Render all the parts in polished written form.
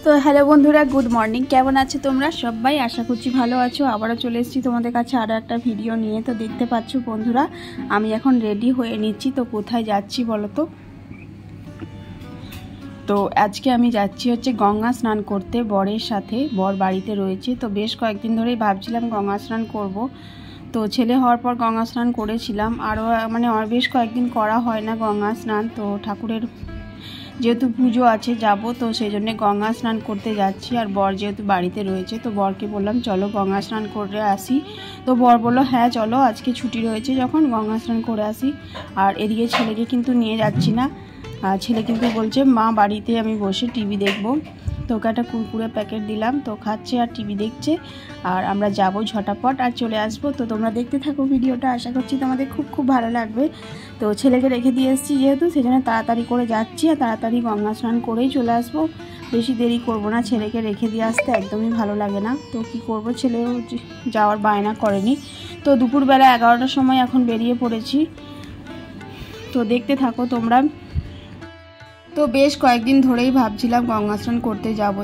তো হ্যালো বন্ধুরা, good morning. কেমন আছো তোমরা সবাই? আশা করছি ভালো আছো। আবারও চলে এসেছি তোমাদের কাছে আরও একটা ভিডিও নিয়ে। তো দেখতে পাচ্ছ বন্ধুরা, আমি এখন রেডি হয়ে নিচ্ছি। তো কোথায় যাচ্ছি বলো তো? তো আজকে আমি যাচ্ছি হচ্ছে গঙ্গা স্নান করতে বরের সাথে। বর বাড়িতে রয়েছে। তো বেশ কয়েকদিন ধরেই ভাবছিলাম গঙ্গা স্নান করব। তো ছেলে হওয়ার পর গঙ্গা স্নান করেছিলাম, আরও বেশ কয়েকদিন করা হয় না গঙ্গা স্নান। তো ঠাকুরের যেহেতু পুজো আছে যাব, তো সেই জন্যে গঙ্গা স্নান করতে যাচ্ছি। আর বর যেহেতু বাড়িতে রয়েছে, তো বরকে বললাম চলো গঙ্গা স্নান করে আসি। তো বর বললো হ্যাঁ চলো, আজকে ছুটি রয়েছে যখন গঙ্গা স্নান করে আসি। আর এদিকে ছেলেকে কিন্তু নিয়ে যাচ্ছি না। ছেলে কিন্তু বলছে মা বাড়িতে আমি বসে টিভি দেখবো। তো ওকে একটা কুরকুরে প্যাকেট দিলাম, তো খাচ্ছে আর টিভি দেখছে। আর আমরা যাব ঝটাপট আর চলে আসবো। তো তোমরা দেখতে থাকো ভিডিওটা, আশা করছি তোমাদের খুব ভালো লাগবে। তো ছেলেকে রেখে দিয়ে এসেছি যেহেতু, সেই জন্য তাড়াতাড়ি করে যাচ্ছি আর তাড়াতাড়ি গঙ্গা স্নান করেই চলে আসবো। বেশি দেরি করব না, ছেলেকে রেখে দিয়ে আসতে একদমই ভালো লাগে না। তো কি করব, ছেলেও যাওয়ার বায়না করেনি। তো দুপুরবেলা 11টার সময় এখন বেরিয়ে পড়েছি। তো দেখতে থাকো তোমরা। তো বেশ কয়েকদিন ধরেই ভাবছিলাম গঙ্গা স্নান করতে যাব,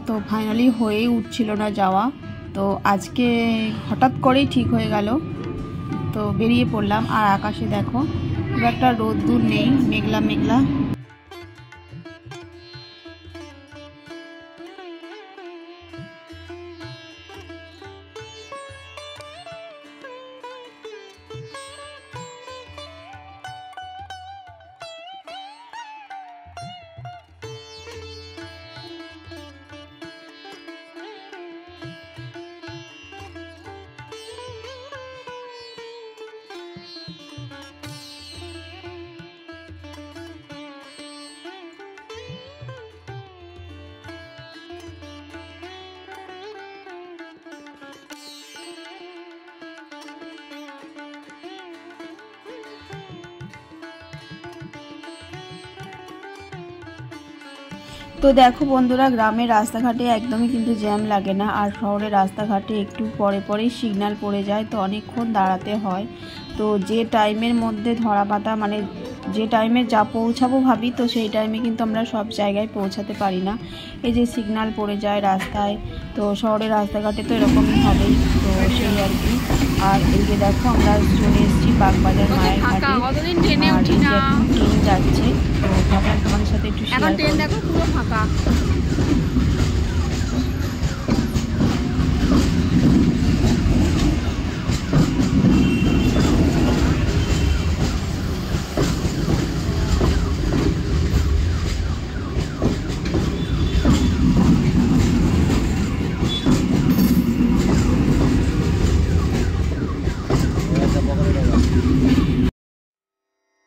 তো ফাইনালি হয়েই উঠছিল না যাওয়া। তো আজকে হঠাৎ করেই ঠিক হয়ে গেল, তো বেরিয়ে পড়লাম। আর আকাশে দেখো, খুব একটা রোদ্দুর নেই, মেঘলা মেঘলা। তো দেখো বন্ধুরা, গ্রামের রাস্তাঘাটে একদমই কিন্তু জ্যাম লাগে না। আর শহরের রাস্তাঘাটে একটু পরে পরেই সিগন্যাল পড়ে যায়, তো অনেকক্ষণ দাঁড়াতে হয়। তো যে টাইমের মধ্যে ধরা বাঁধা, যে টাইমে যা পৌঁছাবো ভাবি, তো সেই টাইমে কিন্তু আমরা সব জায়গায় পৌঁছাতে পারি না। এই যে সিগন্যাল পড়ে যায় রাস্তায়, তো শহরের রাস্তাঘাটে তো এরকমই হবেই। তো সেই আর কি। আর এই যে দেখো, আমরা চলে এসেছি বাগবাজার মায়ের ঘাটে। আর এই যে ট্রেন যাচ্ছে, তো ভাবলাম তোমাদের সাথে একটু শেয়ার করি। ট্রেন দেখো পুরো ফাঁকা।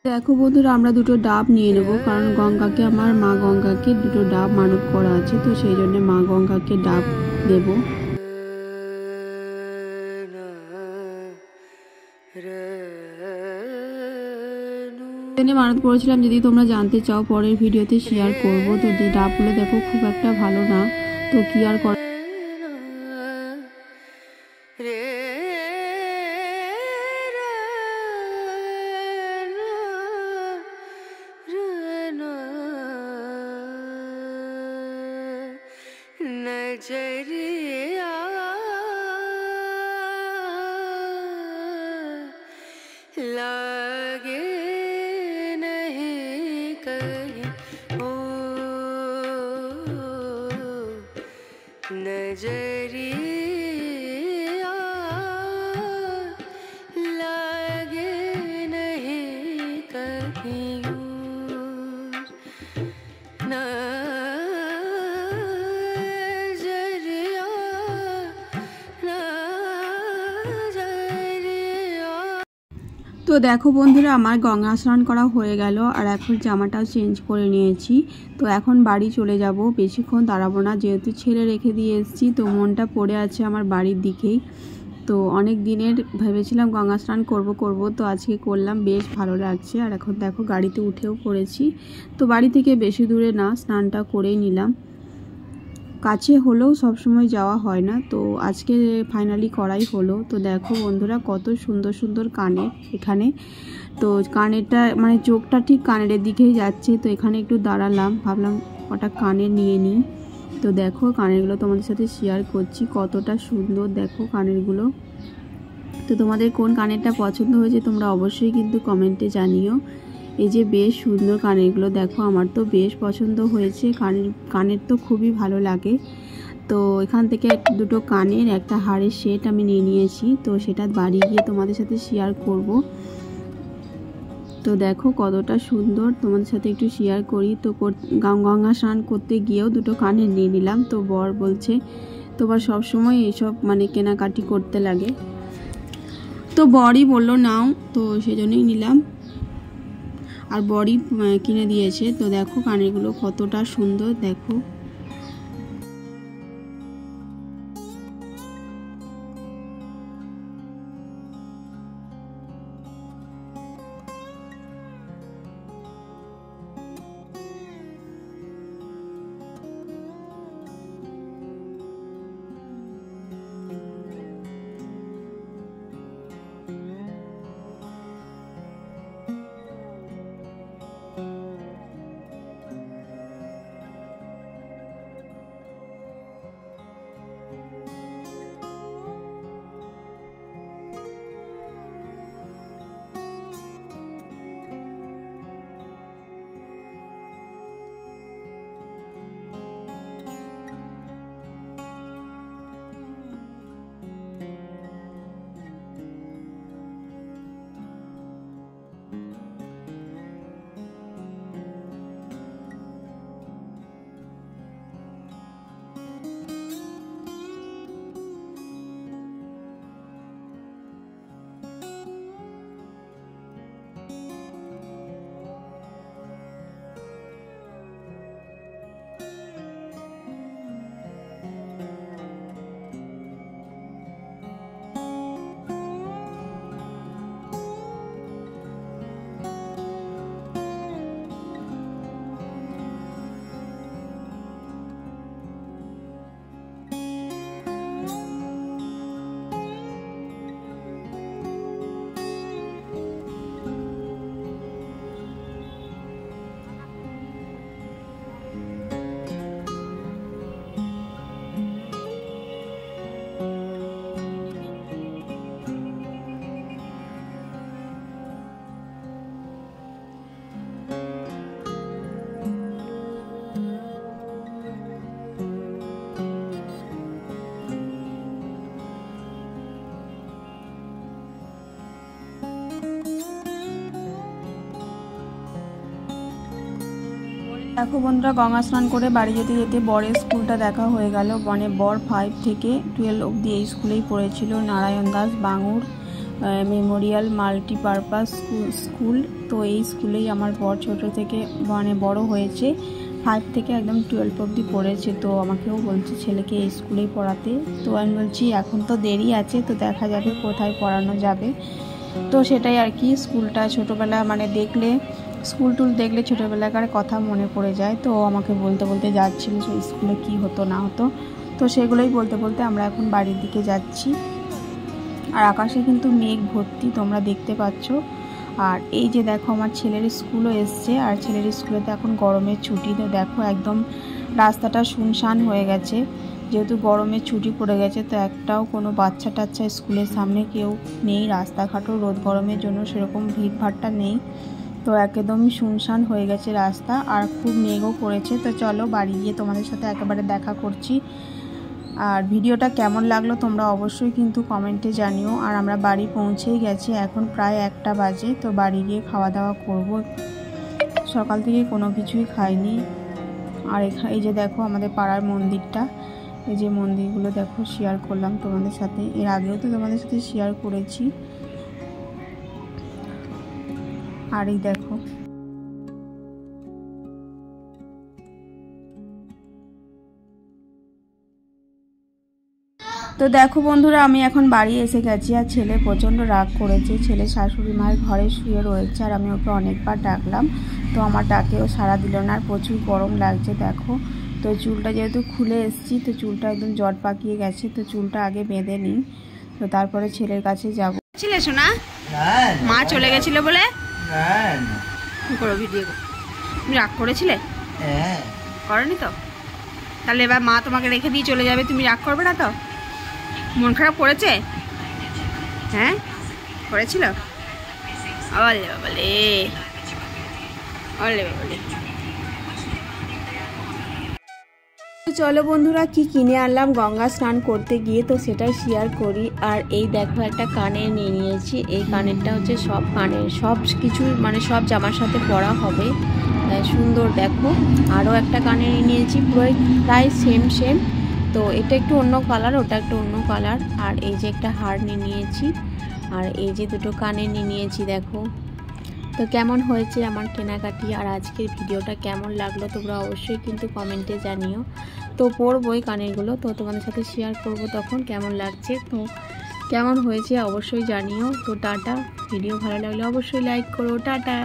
দেখো বন্ধুরা, আমরা দুটো ডাব নিয়ে নেবো, কারণ গঙ্গাকে, আমার মা গঙ্গাকে দুটো ডাব মানত করা আছে। তো সেই জন্য মা গঙ্গাকে ডাব দেবো। মানত করেছিলাম, যদি তোমরা জানতে চাও পরের ভিডিওতে শেয়ার করবো। তো ডাবগুলো দেখো খুব একটা ভালো না, তো কি আর করা। नजरिया लागे नहीं कहीं, ओ नजरिया लागे नहीं कहीं ना। তো দেখো বন্ধুরা, আমার গঙ্গা স্নান করা হয়ে গেল। আর এখন জামাটাও চেঞ্জ করে নিয়েছি। তো এখন বাড়ি চলে যাব, বেশিক্ষণ দাঁড়াবো না, যেহেতু ছেলে রেখে দিয়ে এসেছি। তো মনটা পড়ে আছে আমার বাড়ির দিকেই। তো অনেক দিনের ভেবেছিলাম গঙ্গা স্নান করব, তো আজকে করলাম, বেশ ভালো লাগছে। আর এখন দেখো গাড়িতে উঠেও পড়েছি। তো বাড়ি থেকে বেশি দূরে না, স্নানটা করেই নিলাম। কাছে হলেও সব সময় যাওয়া হয় না, তো আজকে ফাইনালি করাই হলো। তো দেখো বন্ধুরা, কত সুন্দর সুন্দর কানের এখানে। তো কানেরটা চোখটা ঠিক কানের দিকেই যাচ্ছে। তো এখানে একটু দাঁড়ালাম, ভাবলাম কটা কানের নিয়ে নিই। তো দেখো কানেরগুলো তোমাদের সাথে শেয়ার করছি, কতটা সুন্দর দেখো কানেরগুলো। তো তোমাদের কোন কানেরটা পছন্দ হয়েছে তোমরা অবশ্যই কিন্তু কমেন্টে জানিও। এই যে বেশ সুন্দর কানেরগুলো দেখো, আমার তো বেশ পছন্দ হয়েছে। কানের তো খুবই ভালো লাগে। তো এখান থেকে দুটো কানের একটা হাড়ের সেট আমি নিয়ে নিয়েছি, তো সেটা বাড়ি গিয়ে তোমাদের সাথে শেয়ার করব। তো দেখো কতটা সুন্দর, তোমাদের সাথে একটু শেয়ার করি। তো গঙ্গা স্নান করতে গিয়েও দুটো কানের নিয়ে নিলাম। তো বর বলছে তোমার সবসময় এইসব মানে কেনাকাটি করতে লাগে, তো বরই বললো নাও, তো সেজন্যই নিলাম। আর বরই কিনে দিয়েছে। তো দেখো কানেরগুলো কতটা সুন্দর দেখো। দেখো বন্ধুরা, গঙ্গা স্নান করে বাড়ি যেতে যেতে বরের স্কুলটা দেখা হয়ে গেল। মানে বর 5 থেকে 12 অবধি এই স্কুলেই পড়েছিল, Narayan Das Bangur Memorial multipurpose school. তো এই স্কুলেই আমার বর ছোট থেকে মানে বড় হয়েছে, 5 থেকে একদম 12 অবধি পড়েছে। তো আমাকেও বলছে ছেলেকে এই স্কুলেই পড়াতে। তো আমি বলছি এখন তো দেরি আছে, তো দেখা যাবে কোথায় পড়ানো যাবে। তো সেটাই আর কি, স্কুলটা ছোটোবেলা মানে দেখলে স্কুল টুল দেখলে ছোটোবেলাকার কথা মনে পড়ে যায়। তো আমাকে বলতে বলতে যাচ্ছিল সেই স্কুলে কি হতো না হতো, তো সেগুলোই বলতে বলতে আমরা এখন বাড়ির দিকে যাচ্ছি। আর আকাশে কিন্তু মেঘ ভর্তি, তোমরা দেখতে পাচ্ছ। আর এই যে দেখো আমার ছেলের স্কুলও এসছে, আর ছেলের স্কুলে তো এখন গরমের ছুটি। তো দেখো একদম রাস্তাটা শুনশান হয়ে গেছে, যেহেতু গরমের ছুটি পড়ে গেছে। তো একটাও কোনো বাচ্চা টাচ্চা স্কুলের সামনে কেউ নেই, রাস্তাঘাটও রোদ গরমের জন্য সেরকম ভিড়ভাট্টা নেই। তো একদমই শুনশান হয়ে গেছে রাস্তা, আর খুব মেঘও পড়েছে। তো চলো বাড়ি গিয়ে তোমাদের সাথে একেবারে দেখা করছি। আর ভিডিওটা কেমন লাগলো তোমরা অবশ্যই কিন্তু কমেন্টে জানিও। আর আমরা বাড়ি পৌঁছেই গেছি, এখন প্রায় 1টা বাজে। তো বাড়ি গিয়ে খাওয়া দাওয়া করব, সকাল থেকে কোনো কিছুই খাইনি। আর এই যে দেখো আমাদের পাড়ার মন্দিরটা, এই যে মন্দিরগুলো দেখো শেয়ার করলাম তোমাদের সাথে, এর আগেও তো তোমাদের সাথে শেয়ার করেছি। আর এই দেখো তো দেখো বন্ধুরা, আমি এখন বাড়ি এসে গেছি। আর ছেলে প্রচণ্ড রাগ করেছে, ছেলে শাশুড়ি মায়ের ঘরে শুয়ে রয়েছে, আর আমি ওকে অনেকবার ডাকলাম, তো আমার ডাকেও সাড়া দিল না। আর প্রচুর গরম লাগছে দেখো। তো চুলটা যেহেতু খুলে এসেছি, তো চুলটা একদম জট পাকিয়ে গেছে, তো চুলটা আগে বেঁধে নিই, তো তারপরে ছেলের কাছে যাব। ছিলে শোনা মা চলে গেছিল বলে কি করো ভিডিও রাগ করেছিলে? করনি তো? তাহলে এবার মা তোমাকে রেখে দিয়ে চলে যাবে, তুমি রাগ করবে না তো? মন খারাপ করেছে? হ্যাঁ করেছিল? বলে বাবলে, বলে বাবলে। চলো বন্ধুরা, কি কিনে আনলাম গঙ্গা স্নান করতে গিয়ে, তো সেটাই শেয়ার করি। আর এই দেখো একটা কানের নিয়ে নিয়েছি। এই কানেরটা হচ্ছে সব কানের সব কিছু মানে সব জামার সাথে পরা হবে, সুন্দর দেখো। আরও একটা কানের নিয়েছি পুরো প্রায় সেম সেম, তো এটা একটু অন্য কালার, ওটা একটু অন্য কালার। আর এই যে একটা হার নিয়ে নিয়েছি, আর এই যে দুটো কানের নিয়ে নিয়েছি দেখো। তো কেমন হয়েছে আমার কেনাকাটি আর আজকের ভিডিওটা কেমন লাগলো তোমরা অবশ্যই কিন্তু কমেন্টে জানিও। তো পরবই কানেরগুলো, তো তোমাদের সাথে শেয়ার করব তখন কেমন লাগছে, তো কেমন হয়েছে অবশ্যই জানিও। তো টাটা, ভিডিও ভালো লাগলে অবশ্যই লাইক করো, টাটা।